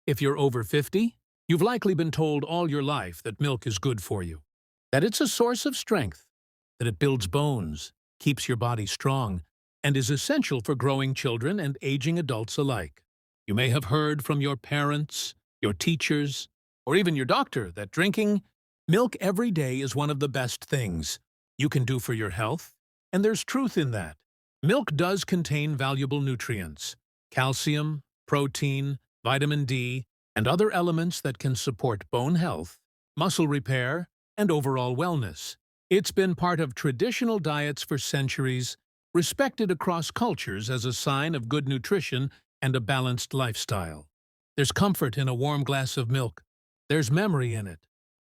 If you're over 50, you've likely been told all your life that milk is good for you, that it's a source of strength, that it builds bones, keeps your body strong, and is essential for growing children and aging adults alike. You may have heard from your parents, your teachers, or even your doctor that drinking milk every day is one of the best things you can do for your health, and there's truth in that. Milk does contain valuable nutrients, calcium, protein, vitamin D, and other elements that can support bone health, muscle repair, and overall wellness. It's been part of traditional diets for centuries, respected across cultures as a sign of good nutrition and a balanced lifestyle. There's comfort in a warm glass of milk. There's memory in it.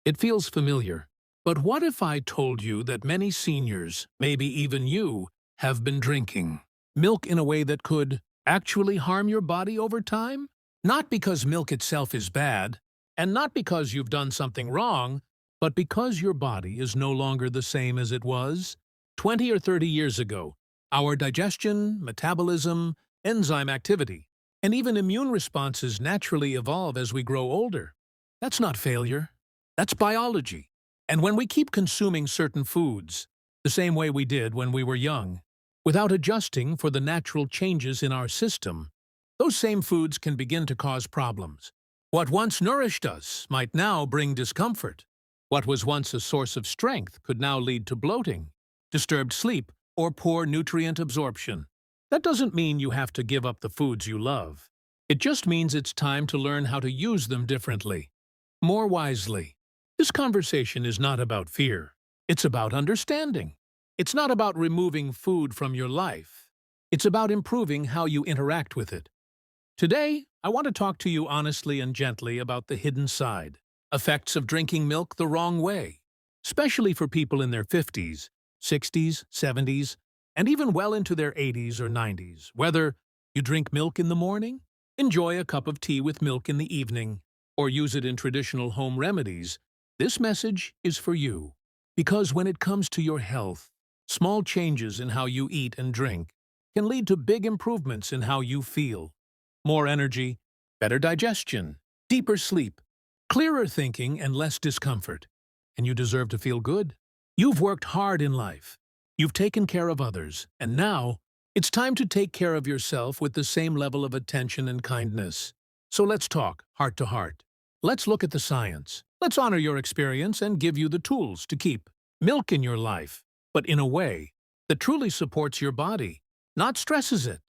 It feels familiar. But what if I told you that many seniors, maybe even you, have been drinking milk in a way that could actually harm your body over time? Not because milk itself is bad, and not because you've done something wrong, but because your body is no longer the same as it was 20 or 30 years ago. Our digestion, metabolism, enzyme activity, and even immune responses naturally evolve as we grow older. That's not failure. That's biology. And when we keep consuming certain foods, the same way we did when we were young, without adjusting for the natural changes in our system, those same foods can begin to cause problems. What once nourished us might now bring discomfort. What was once a source of strength could now lead to bloating, disturbed sleep, or poor nutrient absorption. That doesn't mean you have to give up the foods you love. It just means it's time to learn how to use them differently, more wisely. This conversation is not about fear. It's about understanding. It's not about removing food from your life. It's about improving how you interact with it. Today, I want to talk to you honestly and gently about the hidden side, effects of drinking milk the wrong way, especially for people in their 50s, 60s, 70s, and even well into their 80s or 90s. Whether you drink milk in the morning, enjoy a cup of tea with milk in the evening, or use it in traditional home remedies, this message is for you. Because when it comes to your health, small changes in how you eat and drink can lead to big improvements in how you feel. More energy, better digestion, deeper sleep, clearer thinking, and less discomfort. And you deserve to feel good. You've worked hard in life. You've taken care of others. And now, it's time to take care of yourself with the same level of attention and kindness. So let's talk, heart to heart. Let's look at the science. Let's honor your experience and give you the tools to keep milk in your life, but in a way that truly supports your body, not stresses it.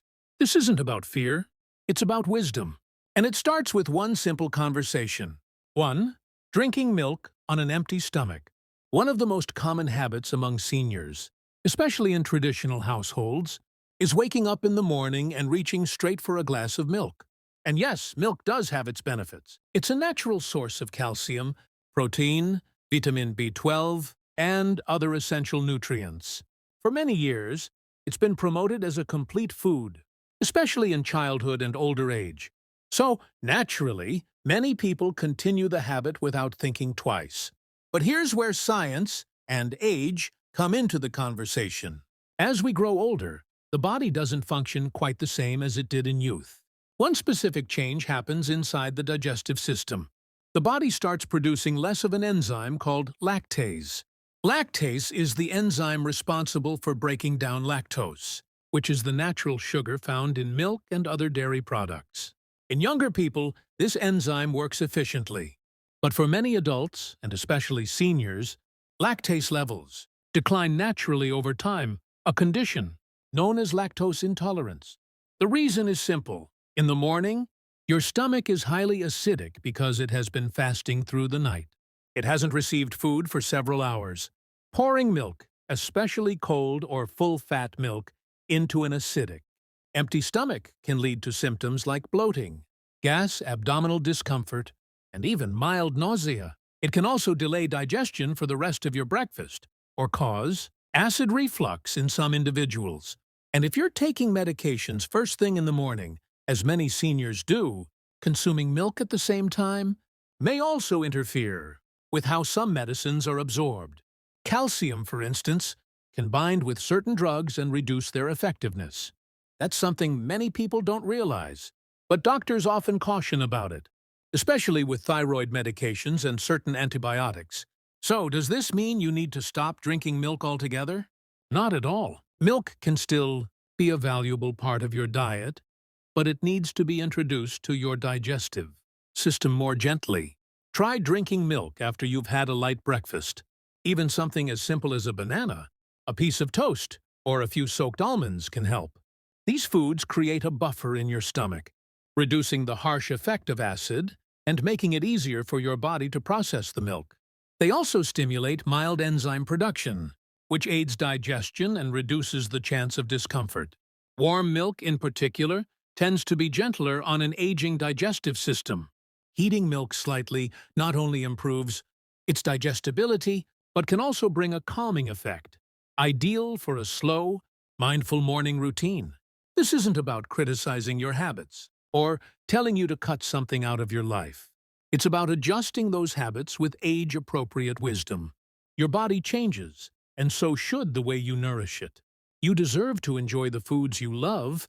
This isn't about fear. It's about wisdom. And it starts with one simple conversation. 1. Drinking milk on an empty stomach. One of the most common habits among seniors, especially in traditional households, is waking up in the morning and reaching straight for a glass of milk. And yes, milk does have its benefits. It's a natural source of calcium, protein, vitamin B12, and other essential nutrients. For many years, it's been promoted as a complete food, especially in childhood and older age. So, naturally, many people continue the habit without thinking twice. But here's where science and age come into the conversation. As we grow older, the body doesn't function quite the same as it did in youth. One specific change happens inside the digestive system. The body starts producing less of an enzyme called lactase. Lactase is the enzyme responsible for breaking down lactose, which is the natural sugar found in milk and other dairy products. In younger people, this enzyme works efficiently. But for many adults, and especially seniors, lactase levels decline naturally over time, a condition known as lactose intolerance. The reason is simple. In the morning, your stomach is highly acidic because it has been fasting through the night. It hasn't received food for several hours. Pouring milk, especially cold or full-fat milk, into an acidic, empty stomach can lead to symptoms like bloating, gas, abdominal discomfort, and even mild nausea. It can also delay digestion for the rest of your breakfast or cause acid reflux in some individuals. And if you're taking medications first thing in the morning, as many seniors do, consuming milk at the same time may also interfere with how some medicines are absorbed. Calcium, for instance, can bind with certain drugs and reduce their effectiveness. That's something many people don't realize, but doctors often caution about it, especially with thyroid medications and certain antibiotics. So, does this mean you need to stop drinking milk altogether? Not at all. Milk can still be a valuable part of your diet, but it needs to be introduced to your digestive system more gently. Try drinking milk after you've had a light breakfast. Even something as simple as a banana, a piece of toast, or a few soaked almonds can help. These foods create a buffer in your stomach, reducing the harsh effect of acid and making it easier for your body to process the milk. They also stimulate mild enzyme production, which aids digestion and reduces the chance of discomfort. Warm milk, in particular, tends to be gentler on an aging digestive system. Heating milk slightly not only improves its digestibility, but can also bring a calming effect, ideal for a slow, mindful morning routine. This isn't about criticizing your habits or telling you to cut something out of your life. It's about adjusting those habits with age-appropriate wisdom. Your body changes, and so should the way you nourish it. You deserve to enjoy the foods you love,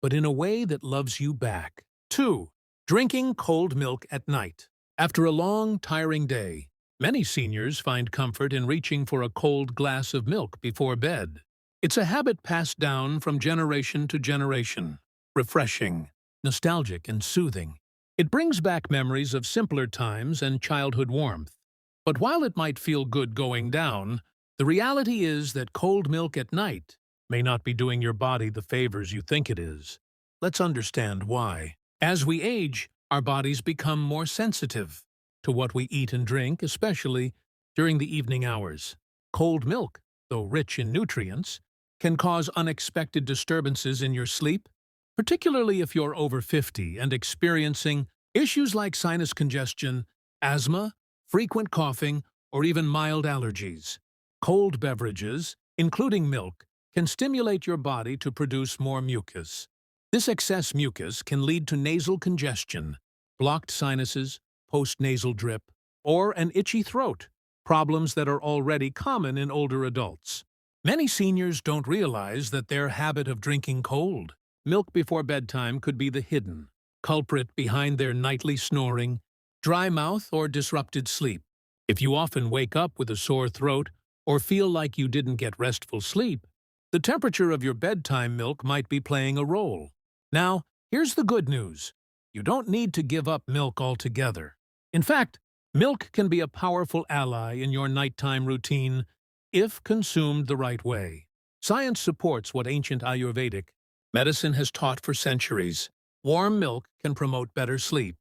but in a way that loves you back. 2. Drinking cold milk at night. After a long, tiring day, many seniors find comfort in reaching for a cold glass of milk before bed. It's a habit passed down from generation to generation, refreshing, nostalgic, and soothing. It brings back memories of simpler times and childhood warmth. But while it might feel good going down, the reality is that cold milk at night may not be doing your body the favors you think it is. Let's understand why. As we age, our bodies become more sensitive to what we eat and drink, especially during the evening hours. Cold milk, though rich in nutrients, can cause unexpected disturbances in your sleep, particularly if you're over 50 and experiencing issues like sinus congestion, asthma, frequent coughing, or even mild allergies. Cold beverages, including milk, can stimulate your body to produce more mucus. This excess mucus can lead to nasal congestion, blocked sinuses, post-nasal drip, or an itchy throat, problems that are already common in older adults. Many seniors don't realize that their habit of drinking cold milk before bedtime could be the hidden culprit behind their nightly snoring, dry mouth, or disrupted sleep. If you often wake up with a sore throat or feel like you didn't get restful sleep, the temperature of your bedtime milk might be playing a role. Now, here's the good news. You don't need to give up milk altogether. In fact, milk can be a powerful ally in your nighttime routine if consumed the right way. Science supports what ancient Ayurvedic medicine has taught for centuries. Warm milk can promote better sleep.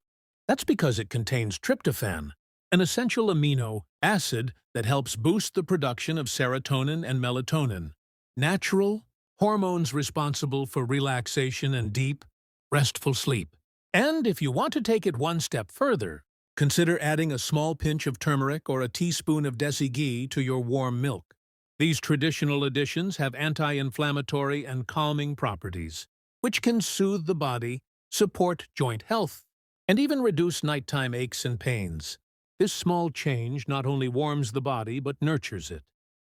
That's because it contains tryptophan, an essential amino acid that helps boost the production of serotonin and melatonin, natural hormones responsible for relaxation and deep, restful sleep. And if you want to take it one step further, consider adding a small pinch of turmeric or a teaspoon of desi ghee to your warm milk. These traditional additions have anti-inflammatory and calming properties, which can soothe the body, support joint health, and even reduce nighttime aches and pains. This small change not only warms the body but nurtures it.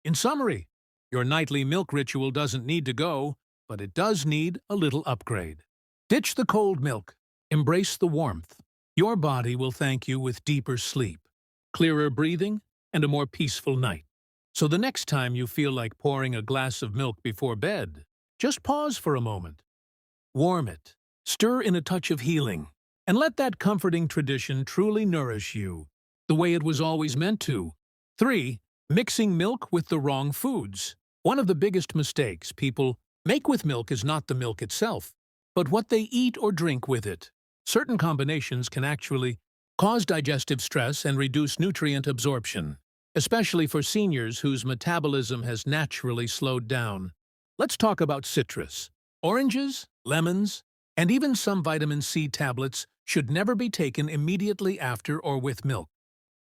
In summary, your nightly milk ritual doesn't need to go, but it does need a little upgrade. Ditch the cold milk. Embrace the warmth. Your body will thank you with deeper sleep, clearer breathing, and a more peaceful night. So the next time you feel like pouring a glass of milk before bed, just pause for a moment. Warm it, stir in a touch of healing, and let that comforting tradition truly nourish you the way it was always meant to. 3. Mixing milk with the wrong foods. One of the biggest mistakes people make with milk is not the milk itself, but what they eat or drink with it. Certain combinations can actually cause digestive stress and reduce nutrient absorption, especially for seniors whose metabolism has naturally slowed down. Let's talk about citrus. Oranges, lemons, and even some vitamin C tablets should never be taken immediately after or with milk.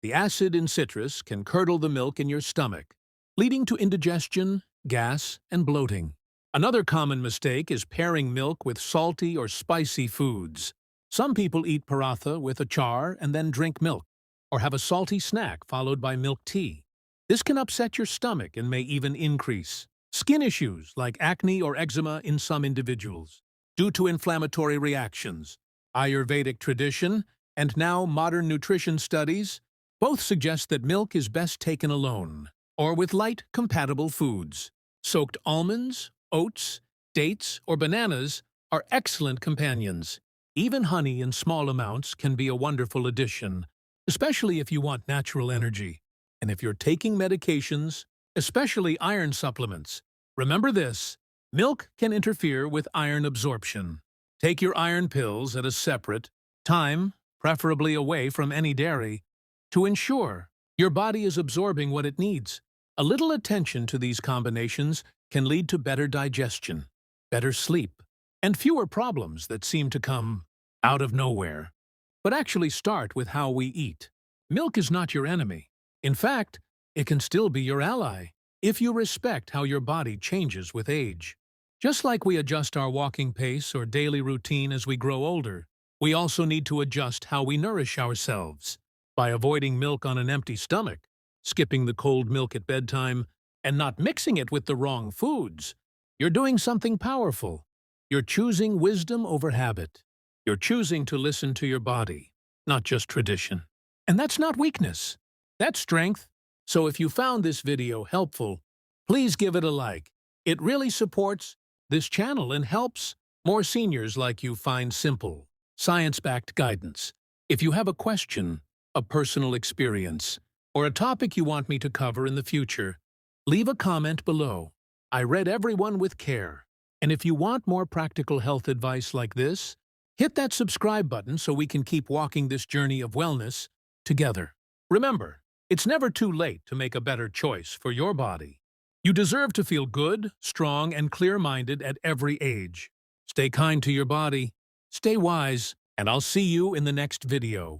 The acid in citrus can curdle the milk in your stomach, leading to indigestion, gas, and bloating. Another common mistake is pairing milk with salty or spicy foods. Some people eat paratha with achar and then drink milk, or have a salty snack followed by milk tea. This can upset your stomach and may even increase skin issues like acne or eczema in some individuals due to inflammatory reactions. Ayurvedic tradition and now modern nutrition studies both suggest that milk is best taken alone, or with light, compatible foods. Soaked almonds, oats, dates, or bananas are excellent companions. Even honey in small amounts can be a wonderful addition, especially if you want natural energy. And if you're taking medications, especially iron supplements, remember this: milk can interfere with iron absorption. Take your iron pills at a separate time, preferably away from any dairy, to ensure your body is absorbing what it needs. A little attention to these combinations can lead to better digestion, better sleep, and fewer problems that seem to come out of nowhere, but actually start with how we eat. Milk is not your enemy. In fact, it can still be your ally if you respect how your body changes with age. Just like we adjust our walking pace or daily routine as we grow older, we also need to adjust how we nourish ourselves. By avoiding milk on an empty stomach, skipping the cold milk at bedtime, and not mixing it with the wrong foods, you're doing something powerful. You're choosing wisdom over habit. You're choosing to listen to your body, not just tradition. And that's not weakness. That's strength. So if you found this video helpful, please give it a like. It really supports this channel and helps more seniors like you find simple, science-backed guidance. If you have a question, a personal experience, or a topic you want me to cover in the future, leave a comment below. I read everyone with care. And if you want more practical health advice like this, hit that subscribe button so we can keep walking this journey of wellness together. Remember, it's never too late to make a better choice for your body. You deserve to feel good, strong, and clear-minded at every age. Stay kind to your body, stay wise, and I'll see you in the next video.